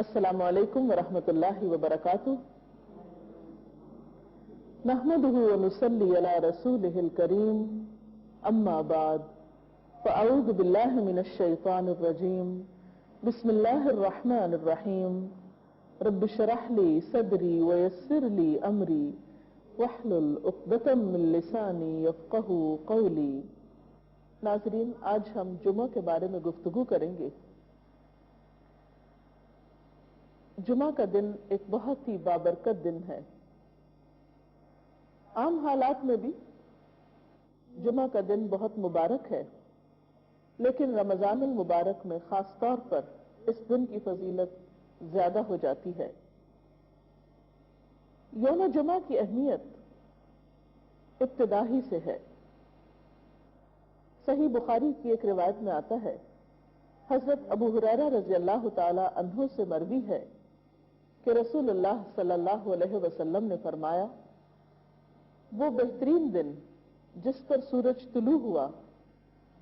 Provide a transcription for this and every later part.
السلام علیکم ورحمۃ اللہ وبرکاتہ نحمده ونصلي على رسوله الكريم اما بعد فاعوذ بالله من الشيطان الرجيم بسم الله الرحمن الرحيم رب اشرح لي صدري ويسر لي امري واحلل عقدة من لساني يفقهوا قولي۔ ناظرین، آج ہم جمعہ کے بارے میں گفتگو کریں گے۔ جمعہ کا دن ایک بہت ہی بابرکت دن ہے۔ عام حالات میں بھی جمعہ کا دن بہت مبارک ہے، لیکن رمضان المبارک میں خاص طور پر اس دن کی فضیلت زیادہ ہو جاتی ہے۔ یوم جمعہ کی اہمیت ابتدا ہی سے ہے۔ صحیح بخاری کی ایک روایت میں آتا ہے، حضرت ابو ہریرہ رضی اللہ تعالی عنہ سے مروی ہے کہ رسول اللہ صلی اللہ علیہ وسلم نے فرمایا، وہ بہترین دن جس پر سورج طلوع ہوا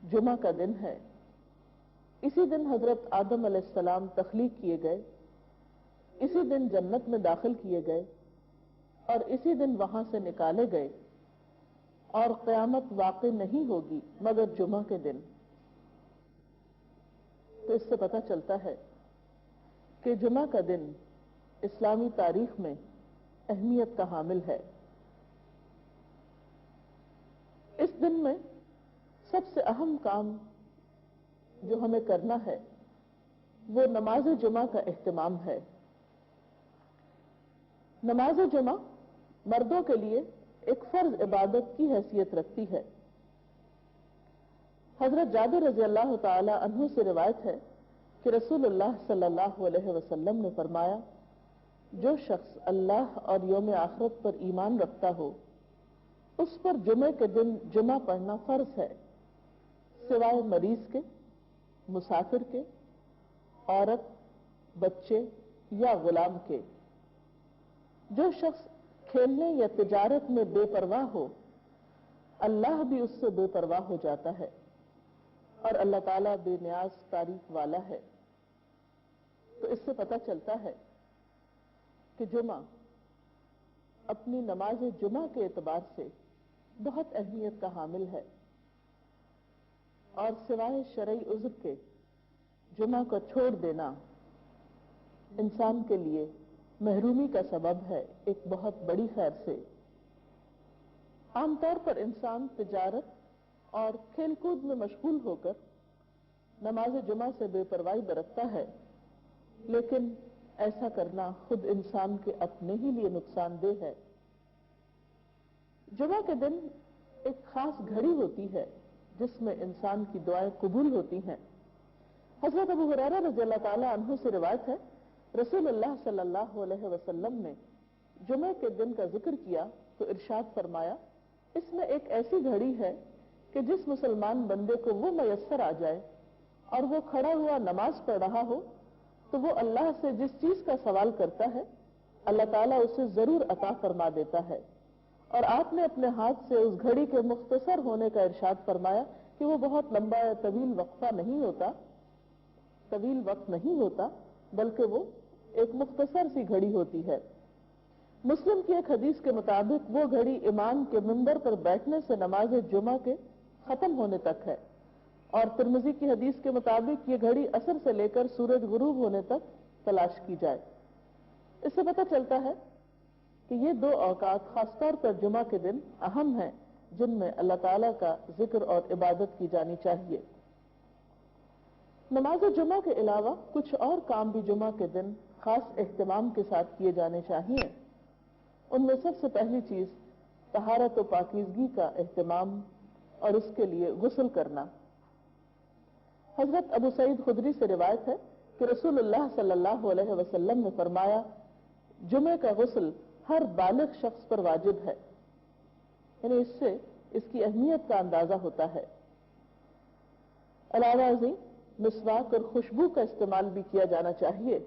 جمعہ کا دن ہے۔ اسی دن حضرت آدم علیہ السلام تخلیق کیے گئے، اسی دن جنت میں داخل کیے گئے اور اسی دن وہاں سے نکالے گئے، اور قیامت واقع نہیں ہوگی مگر جمعہ کے دن۔ تو اس سے پتہ چلتا ہے کہ جمعہ کا دن اسلامی تاریخ میں اہمیت کا حامل ہے۔ اس دن میں سب سے اہم کام جو ہمیں کرنا ہے وہ نماز جمعہ کا اہتمام ہے۔ نماز جمعہ مردوں کے لیے ایک فرض عبادت کی حیثیت رکھتی ہے۔ حضرت جابر رضی اللہ تعالی عنہ سے روایت ہے کہ رسول اللہ صلی اللہ علیہ وسلم نے فرمایا، جو شخص اللہ اور یوم آخرت پر ایمان رکھتا ہو اس پر جمعے کے دن جمعہ پڑھنا فرض ہے، سوائے مریض کے، مسافر کے، عورت، بچے یا غلام کے۔ جو شخص کھیلنے یا تجارت میں بے پرواہ ہو اللہ بھی اس سے بے پرواہ ہو جاتا ہے، اور اللہ تعالیٰ بے نیاز تعریف والا ہے۔ تو اس سے پتہ چلتا ہے کہ جمعہ اپنی نماز جمعہ کے اعتبار سے بہت اہمیت کا حامل ہے، اور سوائے شرعی عذر کے جمعہ کو چھوڑ دینا انسان کے لیے محرومی کا سبب ہے، ایک بہت بڑی خیر سے۔ عام طور پر انسان تجارت اور کھیل کود میں مشغول ہو کر نماز جمعہ سے بے پرواہی برتتا ہے، لیکن ایسا کرنا خود انسان کے اپنے ہی لیے نقصان دہ ہے۔ جمعہ کے دن ایک خاص گھڑی ہوتی ہے جس میں انسان کی دعائیں قبول ہوتی ہیں۔ حضرت ابو ہریرہ رضی اللہ تعالی عنہ سے روایت ہے، رسول اللہ صلی اللہ علیہ وسلم نے جمعہ کے دن کا ذکر کیا تو ارشاد فرمایا، اس میں ایک ایسی گھڑی ہے کہ جس مسلمان بندے کو وہ میسر آ جائے اور وہ کھڑا ہوا نماز پڑھ رہا ہو تو وہ اللہ سے جس چیز کا سوال کرتا ہے اللہ تعالیٰ اسے ضرور عطا فرما دیتا ہے۔ اور آپ نے اپنے ہاتھ سے اس گھڑی کے مختصر ہونے کا ارشاد فرمایا کہ وہ بہت لمبا یا طویل وقت نہیں ہوتا بلکہ وہ ایک مختصر سی گھڑی ہوتی ہے۔ مسلم کی ایک حدیث کے مطابق وہ گھڑی امام کے منبر پر بیٹھنے سے نماز جمعہ کے ختم ہونے تک ہے، اور ترمذی کی حدیث کے مطابق یہ گھڑی عصر سے لے کر سورج غروب ہونے تک تلاش کی جائے۔ اس سے پتہ چلتا ہے کہ یہ دو اوقات خاص طور پر جمعہ کے دن اہم ہیں جن میں اللہ تعالیٰ کا ذکر اور عبادت کی جانی چاہیے۔ نماز جمعہ کے علاوہ کچھ اور کام بھی جمعہ کے دن خاص اہتمام کے ساتھ کیے جانے چاہیے۔ ان میں سب سے پہلی چیز طہارت و پاکیزگی کا اہتمام اور اس کے لیے غسل کرنا۔ حضرت ابو سعید خدری سے روایت ہے کہ رسول اللہ صلی اللہ علیہ وسلم نے فرمایا، جمعے کا غسل ہر بالغ شخص پر واجب ہے، یعنی اس سے اس کی اہمیت کا اندازہ ہوتا ہے۔ علاوہ ازیں مسواک اور خوشبو کا استعمال بھی کیا جانا چاہیے۔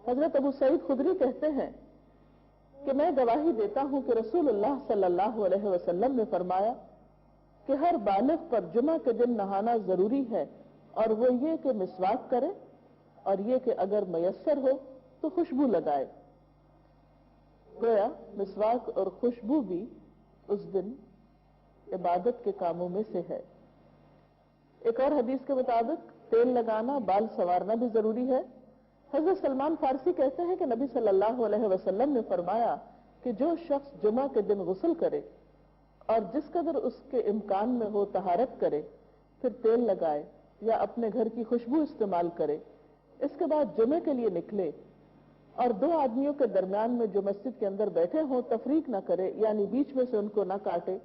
حضرت ابو سعید خدری کہتے ہیں کہ میں گواہی دیتا ہوں کہ رسول اللہ صلی اللہ علیہ وسلم نے فرمایا کہ ہر بالغ پر جمعہ کے دن نہانا ضروری ہے، اور وہ یہ کہ مسواک کرے، اور یہ کہ اگر میسر ہو تو خوشبو لگائے۔ گویا مسواک اور خوشبو بھی اس دن عبادت کے کاموں میں سے ہے۔ ایک اور حدیث کے مطابق تیل لگانا، بال سنوارنا بھی ضروری ہے۔ حضرت سلمان فارسی کہتے ہیں کہ نبی صلی اللہ علیہ وسلم نے فرمایا کہ جو شخص جمعہ کے دن غسل کرے اور جس قدر اس کے امکان میں ہو طہارت کرے، پھر تیل لگائے یا اپنے گھر کی خوشبو استعمال کرے، اس کے بعد جمعے کے لیے نکلے اور دو آدمیوں کے درمیان میں جو مسجد کے اندر بیٹھے ہوں تفریق نہ کرے، یعنی بیچ میں سے ان کو نہ کاٹے،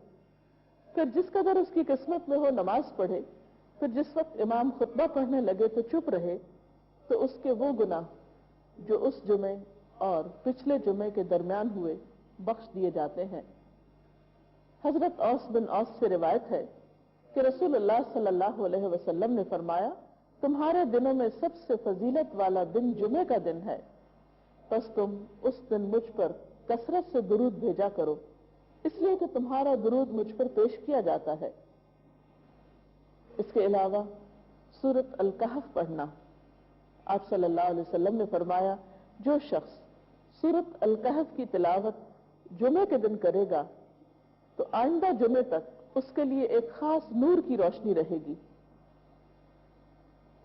پھر جس قدر اس کی قسمت میں ہو نماز پڑھے، پھر جس وقت امام خطبہ پڑھنے لگے تو چپ رہے، تو اس کے وہ گناہ جو اس جمعے اور پچھلے جمعے کے درمیان ہوئے بخش دیے جاتے ہیں۔ حضرت اوس بن اوس سے روایت ہے کہ رسول اللہ صلی اللہ علیہ وسلم نے فرمایا، تمہارے دنوں میں سب سے فضیلت والا دن جمعے کا دن ہے، پس تم اس دن مجھ پر کثرت سے درود بھیجا کرو، اس لیے کہ تمہارا درود مجھ پر پیش کیا جاتا ہے۔ اس کے علاوہ سورۃ الکہف پڑھنا، آپ صلی اللہ علیہ وسلم نے فرمایا، جو شخص سورۃ الکہف کی تلاوت جمعے کے دن کرے گا تو آئندہ جمعے تک اس کے لیے ایک خاص نور کی روشنی رہے گی۔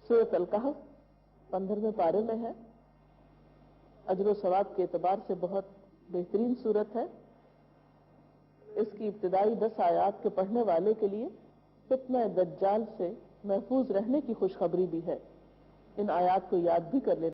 سورۃ الکہف 15ویں پارے میں ہے، اجر و ثواب کے اعتبار سے بہت بہترین سورت ہے۔ اس کی ابتدائی 10 آیات کے پڑھنے والے کے لیے فتنہ دجال سے محفوظ رہنے کی خوشخبری بھی ہے۔ ان آیات کو یاد بھی کر لینا